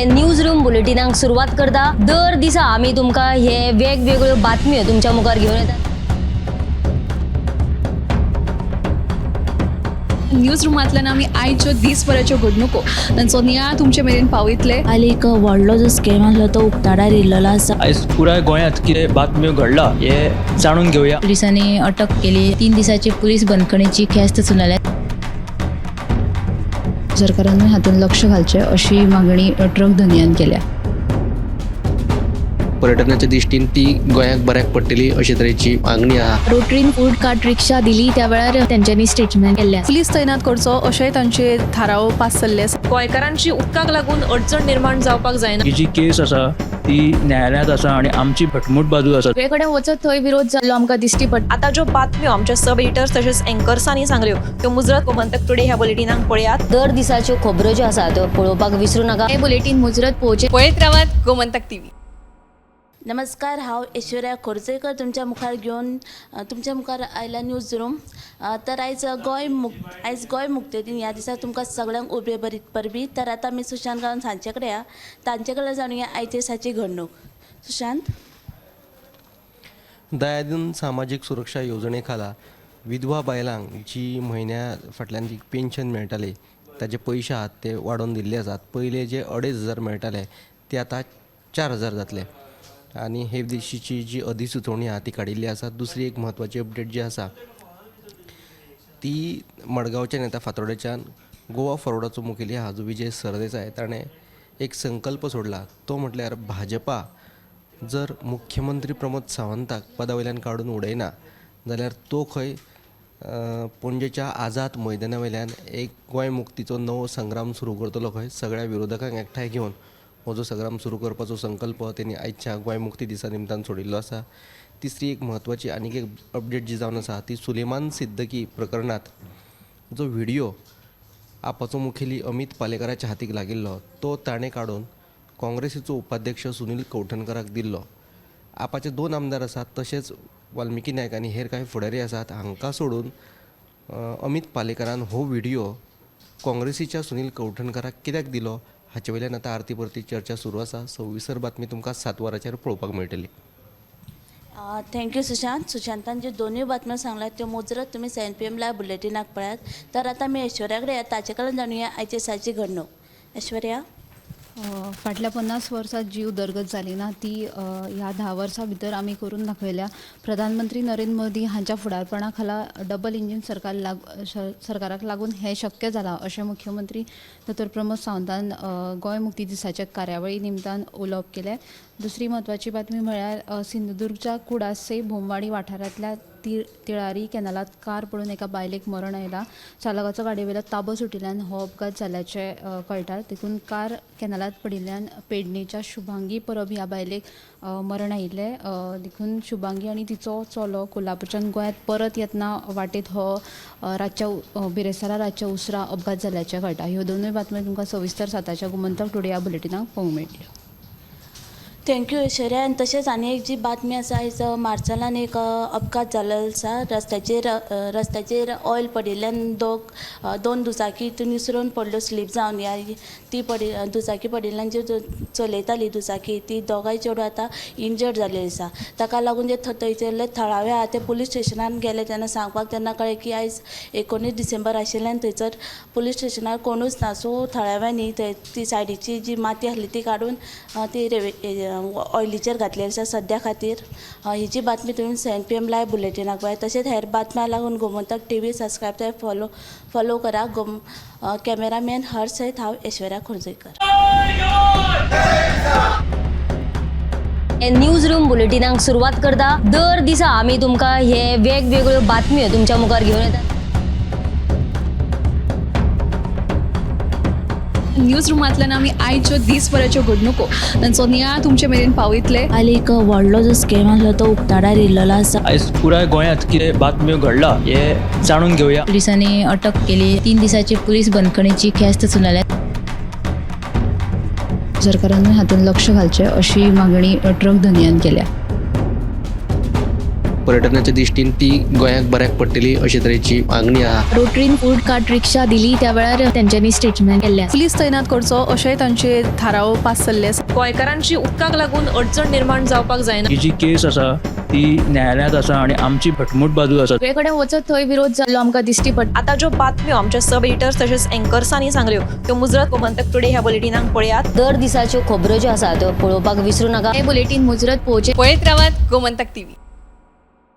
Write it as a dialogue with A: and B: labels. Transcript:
A: News room बुलेटिनाक सुरुवात करता। दर दिसा आम्ही तुमका हे वेगवेगळ्यो बातम्यो तुमच्या मुखार घेऊन येतात।
B: न्यूज रूमांतल्यान आमी आयच्यो दिसभराच्यो घडणुको तांचो नियाळ तुमचे मेरेन पावयतले।
C: आली एक व्हडलो जो स्कॅम आसलो तो उक्ताडार येयल्लो आसा।
D: आयज पुराय गोंयांत कितें बातम्यो घडला हे जाणून घेवया।
C: पुलिसांनी अटक केली। 3 दिसाची पुलीस बंदखणीची ख्यास्त सुनायल्या। सरकारान हातूंत लक्ष घालचें अशी मागणी ट्रक धनियान केल्या।
E: पर्यटनाच्या दृश्टीन ती गोंयाक बऱ्याक पडटली अशे तरेची मागणी आहा।
C: रोटरीन फूड कार्ट रिक्षा दिली त्या वेळार त्यांच्यानी स्टेटमेंट केल्ले।
B: पुलीस तैनात करचो अशेंय तांचे थाराव पास जाल्ले आसा।
F: गोंयकारांची उदकाक लागून अडचण निर्माण जावपाक जायना।
D: ही जी केस आसा ती न्यायालयांत आसा आणि आमची भटमूट बाजू आसा।
C: सगळे कडेन वचत थंय विरोध जाल्लो आमकां दिश्टी पडटा।
F: आता ज्यो बातम्यो आमच्या सब एडिटर्स तसेच अँकर्सांनी सांगल्यो त्यो मुजरत गोमंतक टुडे ह्या बुलेटिनाक पळयात।
A: दर दिसाच्यो खबरो ज्यो आसा त्यो पळोवपाक विसरू नका।
C: हे बुलेटिन मुजरत पोवचे।
F: पळयत रावात गोमंतक टीव्ही।
C: नमस्कार, हांव ऐश्वर्या खोर्जेकर तुमच्या मुखार आयला न्यूज रूम। तर आयज गोंय मुक्ती दिन ह्या दिसा तुमकां सगळ्यांक उबे परबी। तर आतां आमी सुशांत गांवन सांचे कडेन तांचे कडल्यान जाणुया आयचे दिसाची घडणूक। सुशांत,
E: दयादीन सामाजीक सुरक्षा येवजणे खाला विधवा बायलांक जी म्हयन्या फाटल्यान जी पेन्शन मेळटाली ताजे पयशे आहात ते वाडोवन दिल्ले आसात। पयले जे 2,500 मेळटाले ते आतां 4,000 जातले आणि हे दिशीची जी अधिसुचोवणी आहा ती काडिल्ली आसा। दुसरी एक म्हत्वाची अपडेट जी आसा ती मडगांवच्यान येता फातोर्डेच्यान गोवा फॉरवर्डाचो मुखेली आहा जो विजय सरदेसाय ताणें एक संकल्प सोडला। तो म्हटल्यार भाजपा जर मुख्यमंत्री प्रमोद सावंताक पदा वयल्यान काडून उडयना जाल्यार तो खंय पणजेच्या आझाद मैदाना वयल्यान एक गोंय मुक्तीचो नवो संग्राम सुरू करतलो। खंय सगळ्या विरोधकांक एकठांय घेवन हो जो संग्राम सुरू करपाचो संकल्प तेणी आयच्या गोंय मुक्ती दिसा निमतान सोडिल्लो आसा। तिसरी एक म्हत्वाची आनीक एक अपडेट जी जावन आसा ती सुलेमान सिद्दकी प्रकरणात जो व्हिडिओ आपाचो मुखेली अमित पालेकराच्या हातीक लागिल्लो तो ताणें काडून काँग्रेसीचो उपाध्यक्ष सुनील कवठणकराक दिल्लो। आपाचे 2 आमदार आसात तशेंच वाल्मिकी नायक आनी हेर कांय फुडारी आसात। हांकां सोडून अमित पालेकरान हो व्हिडिओ काँग्रेसीच्या सुनील कवठणकराक कित्याक दिलो हाचे वयल्यान आतां आरती परती चर्चा सुरू आसा। सविस्तर बातमी तुमकां 7 वरांचेर पळोवपाक मेळटली।
C: थँक्यू सुशांत। सुशांतान ज्यो दोनूय बातम्यो सांगल्यात त्यो मुजरत तुमी 7 PM लायव्ह बुलेटिनाक पळयात। तर आतां आमी ऐश्वर्या कडेन ताचे कडल्यान जाणुया आयचे दिसाची घडणूक। ऐश्वर्या,
B: फाटल्या 50 वर्सात जी उदरगत जाली ना ती ह्या 10 वर्सां भितर आमी करून दाखयल्या। प्रधानमंत्री नरेंद्र मोदी हांच्या फुडारपणा खाला डबल इंजीन सरकाराक लागून हें शक्य जालां अशें मुख्यमंत्री डॉ. प्रमोद सावंतान गोंय मुक्ती दिसाच्या कार्यावळी निमतान उलोवप केलें। दुसरी म्हत्वाची बातमी म्हळ्यार सिंधुदुर्गच्या कुडासे भोमवाडी वाठारांतल्या तिळारी कॅनालात कार पडून एका बायलेक मरण आयलां। चालकाचो गाडये वयलो ताबो सुटिल्ल्यान हो अपघात जाल्ल्याचें कळटा। देखून कार कॅनालात पडिल्ल्यान पेडणेच्या शुभांगी परब ह्या बायलेक मरण आयिल्लें। देखून शुभांगी आनी तिचो चलो कोल्हापूरच्यान गोंयांत परत येतना वाटेत हो बिरेस्तारा रातच्या उसरा अपघात जाल्ल्याचें कळटा। ह्यो दोनूय बातम्यो तुमकां सविस्तर 7च्या गोमंतक टुडे ह्या बुलेटिनाक पळोवंक मेळटल्यो।
C: थँक्यू ऐश्वर्या। आनी तशेंच आनी एक जी बातमी आसा, आयज मार्सेलान एक अपघात जाल्लो आसा। रस्त्याचेर ऑयल पडिल्ल्यान दोन दुचाकी निसरून पडल्यो स्लीप जावन। दुचाकी पडिल्ल्यान जी चलयताली दुचाकी ती दोगांय चेडूं आतां इंजर्ड जाल्ली आसा। ताका लागून जे थंयसरले थळावे आहा ते पुलीस स्टेशनान गेले तेन्ना सांगपाक तेन्ना कळ्ळें की आयज 19 डिसेंबर आशिल्ल्यान थंयसर पुलीस स्टेशनार कोणूच ना। सो थळाव्यांनी ती सायडीची जी माती आसली ती काडून ती ऑयलीचेर घातलेली आसा सद्या खातीर। ही जी बातमी तुमी 7 PM लायव्ह बुलेटिनाक पळय। तशेंच हेर बातम्या लागून गोमंतक टीव्ही सबस्क्रायब ते फॉलो करा। कॅमेरामॅन हर्ष सयत हांव ऐश्वर्या खोर्जेकर।
A: न्यूज रूम बुलेटिनाक सुरुवात करता। दर दिसा आम्ही तुमकां हे वेगवेगळ्यो बातम्यो तुमच्या मुखार घेऊन येतात।
B: न्यूज रूमांतल्यान आमी आयच्यो दिसभराच्यो घडणुको तांचो नियाळ तुमचे मेरेन पावयतले।
C: आली एक व्हडलो जो स्कॅम आसलो तो उक्ताडार येयल्लो आसा।
D: आयज पुराय गोंयांत कितें बातम्यो घडला हे जाणून घेवया।
C: पुलिसांनी अटक केली। 3 दिसाची पुलीस बंदखणीची ख्यास्त सुनायल्या। सरकारान हातूंत लक्ष घालचें अशी मागणी ट्रक धनियान केल्या।
G: पर्यटनाच्या दिश्टीन ती गोंयाक बऱ्याक पडटली अशे तरेची मागणी आहा.
H: रोटरीन फूड कार्ट रिक्षा दिली त्या वेळार तेंच्यांनी स्टेटमेंट केल्ले आसा.
I: पुलीस तैनात करचो अशेंय तांचे थाराव पास जाल्ले आसा.
F: गोंयकारांची उदकाक लागून अडचण निर्माण जावपाक जायना.
D: ही जी केस आसा ती न्यायालयांत आसा आणि आमची भटमूट बाजू आसा.
H: सगळे कडेन वचत थंय विरोध जाल्लो आमकां दिश्टी पडटा.
F: आता ज्यो बातम्यो आमच्या सब एडिटर्स तशेंच एंकर्सांनी सांगल्यो त्यो मुजरत गोमंतक टुडे ह्या बुलेटिनाक पळयात.
A: दर दिसाच्यो खबरो ज्यो आसात त्यो पळोवपाक विसरूं नाका.
H: हे बुलेटीन मुजरत पळोवचें.
F: पळयत रावात गोमंतक टीव्ही.